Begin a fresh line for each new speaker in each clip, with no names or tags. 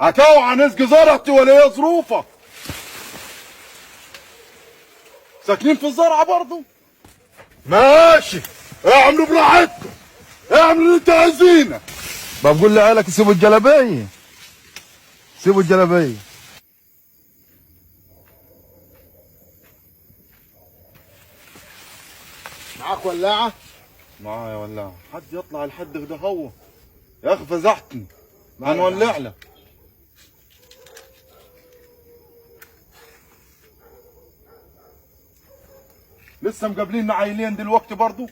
هتوعى نسقي زرعتي ولا ايه ظروفك؟ ساكنين في الزرعه برضه؟ ماشي، اعملوا براحتكم، اعملوا اللي انتوا عايزينه. بقول لعيالك سيبوا الجلابيه، سيبوا الجلابيه.
معاك ولاعة؟
معايا ولاعة. حد يطلع لحد كده هو يا اخي فزعتني. هنولع لك. لسه مقابلين عيلين دلوقتي برضو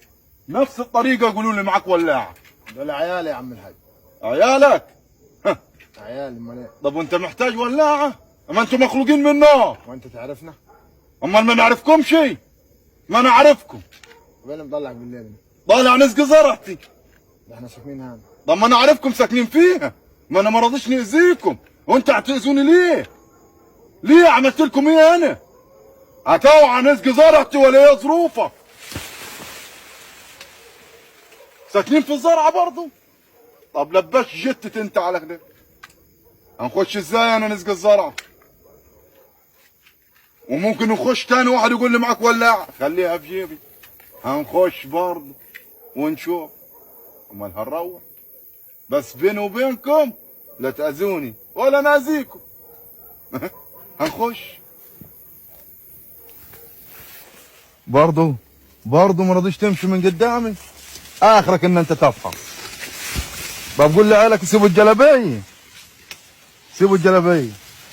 نفس الطريقه يقولوا لي معاك ولاعه.
دول عيالي يا عم الحاج.
عيالك؟
عيالي امال ايه؟
طب وانت محتاج ولاعه؟ اما انتم مخلوقين من نار.
وانت تعرفنا؟
امال ما نعرفكم شيء؟ ما نعرفكم.
وين مضلعك بالليل؟
طالع نسقي زرعتي.
ده احنا ساكنين هنا.
طب ما انا عارفكم ساكنين فيها، ما انا ما رضيش ناذيكم، وانت هتاذوني ليه؟ ليه عملت لكم ايه انا؟ هتوعى نسقي زرعتي ولا ايه ظروفك؟ ساكنين في الزرعه برضه؟ طب لباش جتت انت على كده. هنخش ازاي انا نسقي الزرعه؟ وممكن نخش تاني واحد يقول لي معاك ولاعه، خليها في جيبي. هنخش برضه ونشوف. امال هنروح؟ بس بيني وبينكم لا تاذوني ولا ناذيكم. هنخش برضه ما رضيش تمشي من قدامي. اخرك ان انت تفهم. بقول لعيالك سيبوا الجلابيه، سيبوا الجلابيه.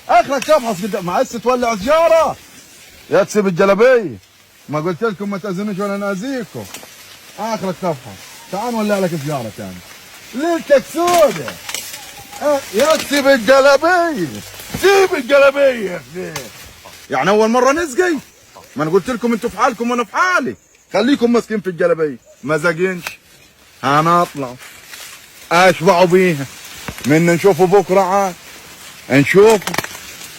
اخرك تفحص قدام، ما عايز تولع سجاره يا تسيب الجلابيه. ما قلت لكم ما تاذونيش ولا ناذيكم. اخرك تفحص. تعال نولع لك سجاره ثانيه. ليلتك سودة. يا تسيب الجلابيه، سيب الجلابيه يا اخي. يعني اول مره نسقي؟ ما انا قلت لكم انتوا في حالكم وانا في حالي. خليكم ماسكين في الجلابيه. ما زقينش هنطلع اشبعوا بيها من نشوفوا بكره عاد. نشوفوا.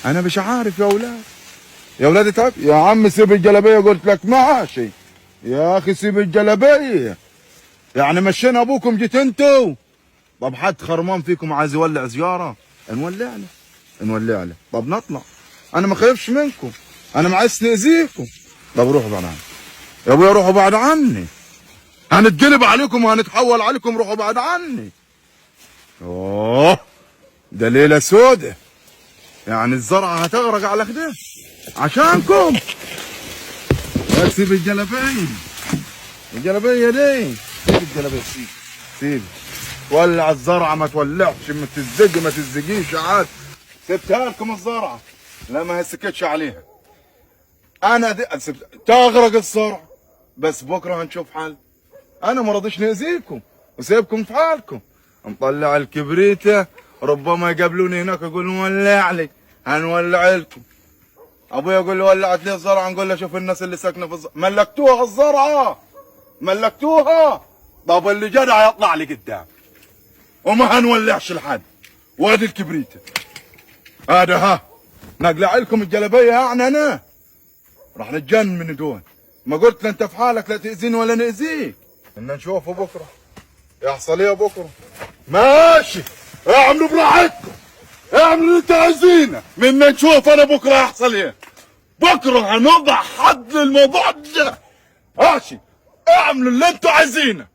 انا مش عارف يا اولاد، يا اولاد تعب. يا عم سيب الجلابيه قلت لك ماشي. يا اخي سيب الجلابيه. يعني مشينا ابوكم جيت انتوا. طب حد خرمان فيكم عايز يولع سياره؟ نولع له، نولع له. طب نطلع. انا ما خايفش منكم، انا ما عايز ناذيكم. طب روحوا بعد عني يا ابويا، روحوا بعد عني. هنتقلب عليكم وهنتحول عليكم، روحوا بعد عني. اوه ده ليله سودة. يعني الزرعه هتغرق على كده عشانكم. يا سيب الجلابيه، الجلابيه دي سيب الجلابيه، سيب. ولع الزرعه ما تولعش، ما تزقي ما تزقيش عاد. سبتها لكم الزرعه، لا ما هسكتش عليها. انا تغرق الزرعه، بس بكره هنشوف حل. انا ما رضيش ناذيكم وسيبكم في حالكم. مطلع الكبريته، ربما يقابلوني هناك يقولوا ولع لي، هنولع لكم. ابويا يقول لي ولعت لي الزرعه، نقول له شوف الناس اللي ساكنه في الزرعه ملكتوها الزرعه، ملكتوها. طب اللي جدع يطلع لي قدام وما هنولعش لحد. وادي الكبريته هذا، ها نقلع لكم الجلابيه. يعني انا راح نتجنن من دون. ما قلت له انت في حالك لا تاذيني ولا ناذيك. ان نشوفه بكره يحصل ايه بكره. ماشي، اعملوا براحتكم، اعملوا اللي انتوا عايزينه. من نشوف انا بكره يحصل ايه. بكره هنضع حد للموضوع ده. ماشي، اعملوا اللي انتوا عايزينه.